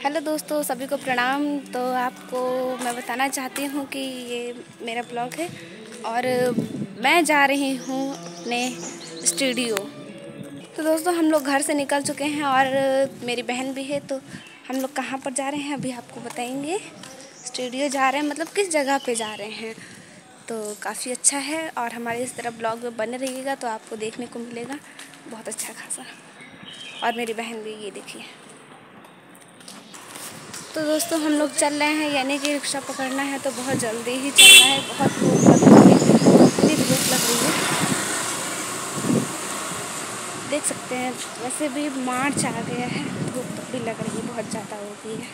Hello दोस्तों, सभी को प्रणाम। तो आपको मैं बताना चाहती हूँ कि ये मेरा ब्लॉग है और मैं जा रही हूँ अपने स्टूडियो। तो दोस्तों, हम लोग घर से निकल चुके हैं और मेरी बहन भी है। तो हम लोग कहाँ पर जा रहे हैं अभी आपको बताएंगे। स्टूडियो जा रहे हैं, मतलब किस जगह पे जा रहे हैं। तो काफ़ी अच्छा है और हमारे इस तरह ब्लॉग में बने रहिएगा तो आपको देखने को मिलेगा बहुत अच्छा खासा। और मेरी बहन भी, ये देखिए। तो दोस्तों, हम लोग चल रहे हैं, यानी कि रिक्शा पकड़ना है तो बहुत जल्दी ही चलना है। बहुत भूख लग रही है, इतनी भूख लग रही है, देख सकते हैं। वैसे भी मार्च आ गया है, धूप भी लग रही है, बहुत ज़्यादा हो गई है।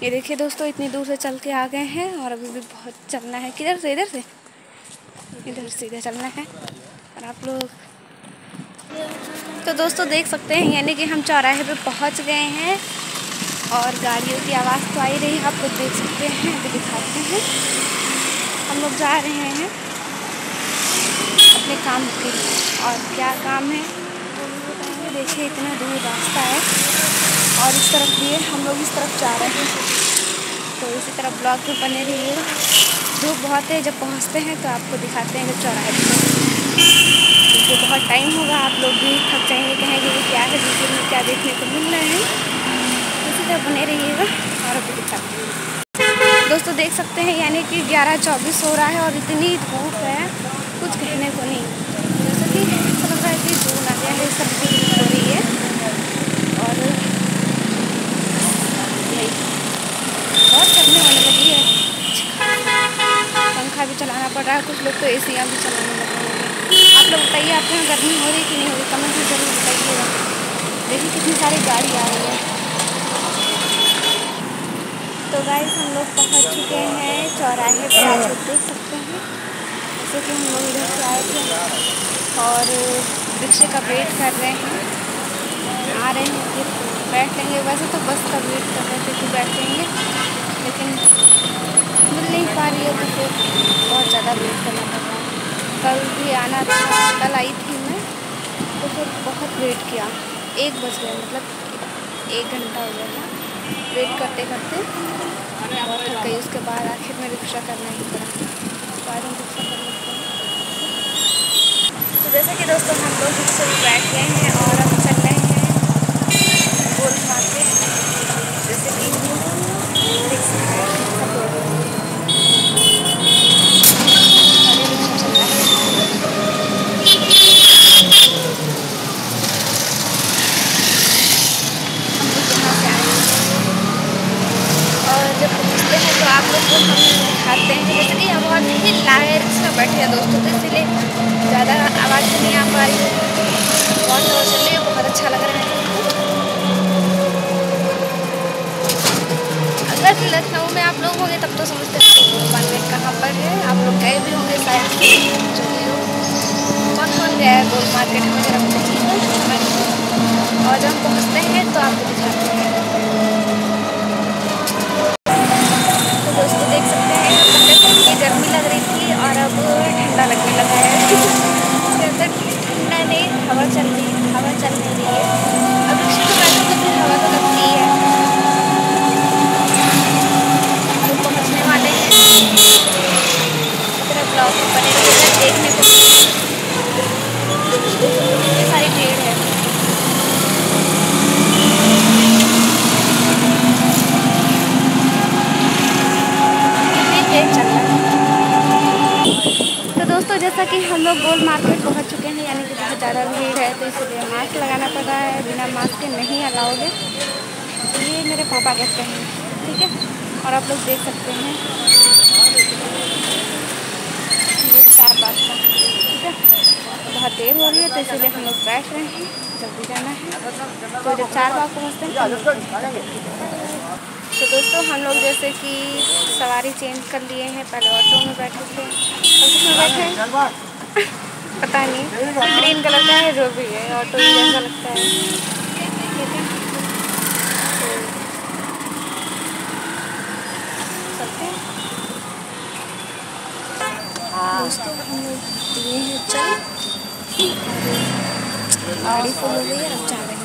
ये देखिए दोस्तों, इतनी दूर से चल के आ गए हैं और अभी भी बहुत चलना है। किधर से? इधर सीधे चलना है। और आप लोग तो दोस्तों देख सकते हैं, यानी कि हम चौराहे पे पहुंच गए हैं और गाड़ियों की आवाज़ तो आ ही रही है, आप लोग देख सकते हैं। अभी दिखाते हैं, हम लोग जा रहे हैं अपने काम के लिए। और क्या काम है वो भी बताएंगे। देखिए, इतना दूर रास्ता है और इस तरफ भी है, हम लोग इस तरफ जा रहे हैं। तो इसी तरह ब्लॉग में बने रहिए। धूप बहुत है, जब पहुँचते हैं तो आपको दिखाते हैं जब चौराहे पर। क्योंकि बहुत टाइम होगा, आप लोग भी थक जाएंगे, कहेंगे कि क्या है वीडियो में, क्या देखने को मिल रहा है। इसी तरह बने रहिएगा और अभी दिखाते हैं। दोस्तों देख सकते हैं, यानी कि 11:24 हो रहा है और इतनी धूप है कुछ कहने को नहीं। जैसे कि ऐसा लग रहा है कि जून आ गया है, सब कुछ हो रही है। और बहुत गर्मी होने लगी है, पंखा भी चलाना पड़ रहा है, कुछ लोग तो एसियाँ भी चलाने लगे हैं। आप लोग बताइए, आपके यहाँ गर्मी हो रही कि नहीं हो रही, कमेंट में जरूर बताइएगा। देखिए कितनी सारी गाड़ी आ रही है। तो गाइस, हम लोग पहुँच चुके हैं चौराहे पे, आप लोग देख सकते हैं। जैसे कि हम लोग इधर से आए थे और रिक्शे का वेट कर रहे हैं, आ रहे हैं कि बैठ लेंगे। वैसे तो बस का वेट कर रहे थे कि बैठेंगे, लेकिन मिल नहीं पा रही है तो फिर बहुत ज़्यादा वेट करना पड़ रहा है। कल भी आना था, कल आई थी मैं, तो फिर बहुत वेट किया। 1 बज गया, मतलब 1 घंटा हो गया था वेट करते करते, बहुत थक गई। उसके बाद आखिर में रिक्शा करना ही पड़ा, तो आज हम रिक्शा कर लेते हैं। तो जैसे कि दोस्तों, हम लोग रिक्शे में बैठ गए हैं और अब चल रहे हैं गोल मार्केट। जैसे कि देख सकते हैं सब लोग रिक्शा चल रहा है। हम लोग यहाँ से आए और जब पहुँचते हैं तो आप लोग को हम दिखाते हैं। जैसे कि बहुत ही लाए रिक्शा बैठे हैं दोस्तों, तो इसीलिए ज़्यादा आवाज़ नहीं आ पा रही है। बहुत हवा चल रही है, बहुत अच्छा लग रहा है। अगर लखनऊ में आप लोग होंगे तब तो समझते हैं मार्केट कहाँ पर है। आप लोग गए भी होंगे शायद, जो भी हो। कौन गया है गोल मार्केट, हमें जरा बताइएगा। और जब हम पहुँचते हैं तो आपको दिखाते हैं। तो दोस्तों देख सकते हैं, पहले तो इतनी गर्मी लग रही थी और अब ठंडा लगने लगा है। इसके अंदर ठंडा नहीं, हवा चल नहीं रही है। अब रिक्शे में बैठो तो फिर हवा तो लगती है। तो पहुँचने वाले हैं, इतना ब्लॉग में बने रहिएगा, देखने को कितनी सारी भीड़ है। तो दोस्तों, जैसा कि हम लोग गोल मार्केट पहुंच चुके हैं, यानी कि बहुत ज़्यादा भीड़ है, तो इसलिए मास्क लगाना पड़ रहा है। बिना मास्क के नहीं अलाउड है, ये मेरे पापा कहते हैं, ठीक है। और आप लोग देख सकते हैं, ये 4 बाग का, ठीक है। बहुत देर हो रही है तो इसलिए हम लोग बैठ रहे हैं, जल्दी जाना है। तो जब 4 बाग पहुँचते हैं तो दोस्तों, हम लोग जैसे कि सवारी चेंज कर लिए हैं। पहले ऑटो में बैठे थे, अब किसमें बैठे हैं पता नहीं, ग्रीन कलर का है, जो भी है ऑटो ही जैसा लगता है, ठीक है। तो चलते हैं दोस्तों, हम लोग दिए हैं चल। गाड़ी फुल हो गई है, अब जा रहे हैं।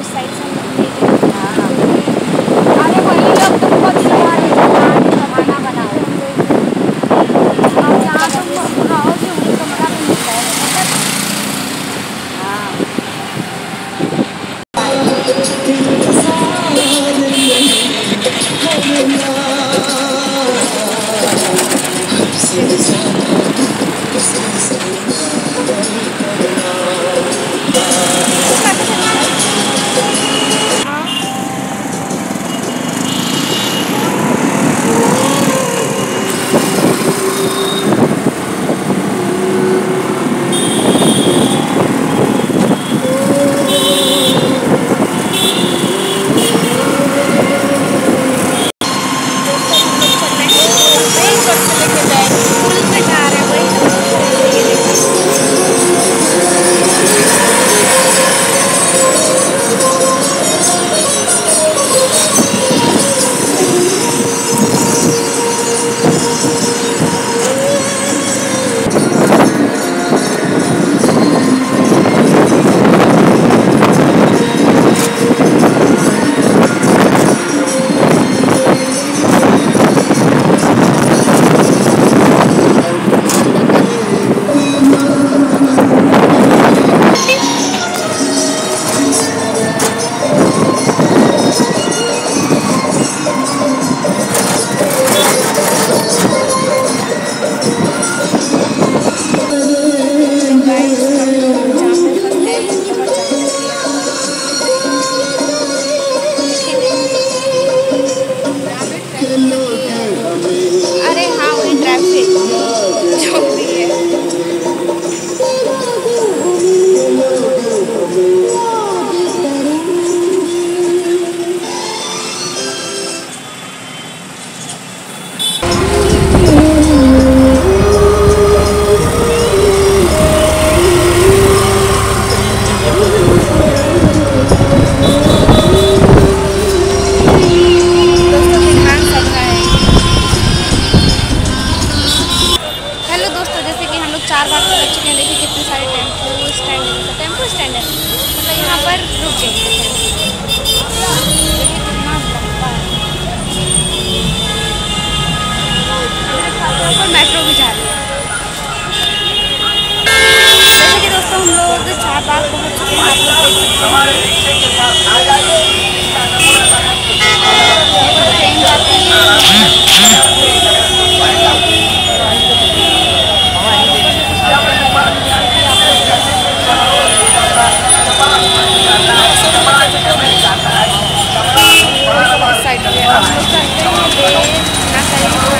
उस साइड से हम लोग नहीं गए। अरे वही लोग तुमको दिलवाने खाना बनाओ, अब जहाँ तुम खाओगे वही कमरा में मिलता है। हाँ मेट्रो भी जा रही है। जैसे कि दोस्तों हम लोग चारबाग पहुंच चुके हैं, आप लोग देख सकते हैं ट्रेन जाती है। साइड में हम लोग चलते हैं